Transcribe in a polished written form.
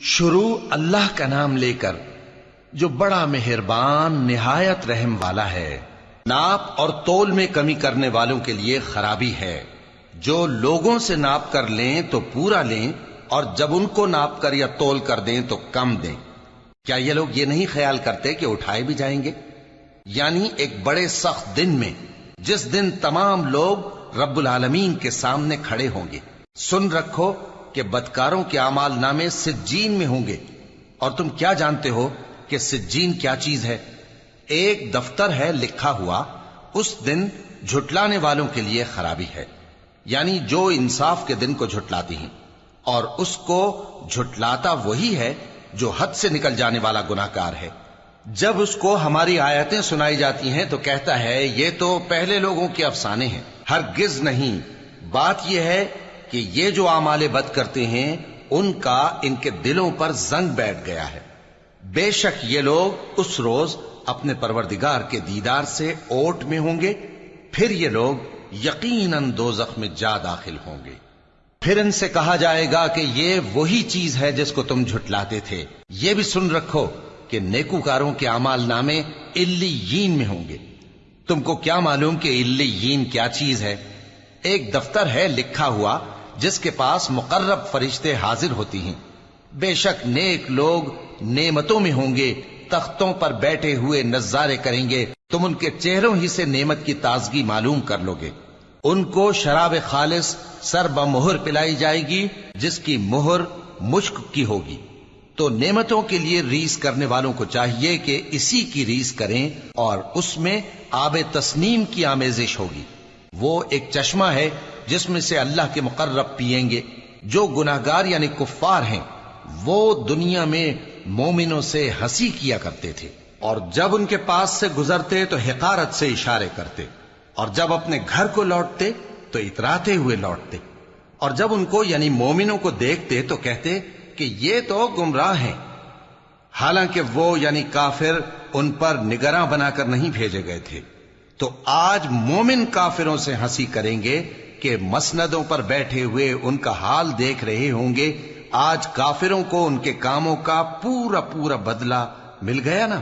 شروع اللہ کا نام لے کر جو بڑا مہربان نہایت رحم والا ہے۔ ناپ اور تول میں کمی کرنے والوں کے لیے خرابی ہے۔ جو لوگوں سے ناپ کر لیں تو پورا لیں، اور جب ان کو ناپ کر یا تول کر دیں تو کم دیں۔ کیا یہ لوگ یہ نہیں خیال کرتے کہ اٹھائے بھی جائیں گے؟ یعنی ایک بڑے سخت دن میں، جس دن تمام لوگ رب العالمین کے سامنے کھڑے ہوں گے۔ سن رکھو کہ بدکاروں کے اعمال نامے سجین میں ہوں گے، اور تم کیا جانتے ہو کہ سجین کیا چیز ہے؟ ایک دفتر ہے لکھا ہوا، اس دن جھٹلانے والوں کے لیے خرابی ہے، یعنی جو انصاف کے دن کو جھٹلاتی ہیں، اور اس کو جھٹلاتا وہی ہے جو حد سے نکل جانے والا گناہگار ہے۔ جب اس کو ہماری آیتیں سنائی جاتی ہیں تو کہتا ہے یہ تو پہلے لوگوں کے افسانے ہیں۔ ہرگز نہیں، بات یہ ہے کہ یہ جو اعمال بد کرتے ہیں ان کا ان کے دلوں پر زنگ بیٹھ گیا ہے۔ بے شک یہ لوگ اس روز اپنے پروردگار کے دیدار سے اوٹ میں ہوں گے، پھر یہ لوگ یقیناً دوزخ میں جا داخل ہوں گے۔ پھر ان سے کہا جائے گا کہ یہ وہی چیز ہے جس کو تم جھٹلاتے تھے۔ یہ بھی سن رکھو کہ نیکوکاروں کے اعمال نامے علیین میں ہوں گے۔ تم کو کیا معلوم کہ علیین کیا چیز ہے؟ ایک دفتر ہے لکھا ہوا جس کے پاس مقرب فرشتے حاضر ہوتی ہیں۔ بے شک نیک لوگ نعمتوں میں ہوں گے، تختوں پر بیٹھے ہوئے نظارے کریں گے، تم ان کے چہروں ہی سے نعمت کی تازگی معلوم کر لو گے۔ ان کو شراب خالص سر بمہر پلائی جائے گی جس کی مہر مشک کی ہوگی۔ تو نعمتوں کے لیے ریس کرنے والوں کو چاہیے کہ اسی کی ریس کریں، اور اس میں آب تسنیم کی آمیزش ہوگی۔ وہ ایک چشمہ ہے جس میں سے اللہ کے مقرب پیئیں گے۔ جو گناہگار یعنی کفار ہیں وہ دنیا میں مومنوں سے ہنسی کیا کرتے تھے، اور جب ان کے پاس سے گزرتے تو حقارت سے اشارے کرتے، اور جب اپنے گھر کو لوٹتے تو اتراتے ہوئے لوٹتے، اور جب ان کو یعنی مومنوں کو دیکھتے تو کہتے کہ یہ تو گمراہ ہیں، حالانکہ وہ یعنی کافر ان پر نگراں بنا کر نہیں بھیجے گئے تھے۔ تو آج مومن کافروں سے ہنسی کریں گے کہ مسندوں پر بیٹھے ہوئے ان کا حال دیکھ رہے ہوں گے۔ آج کافروں کو ان کے کاموں کا پورا بدلہ مل گیا نا۔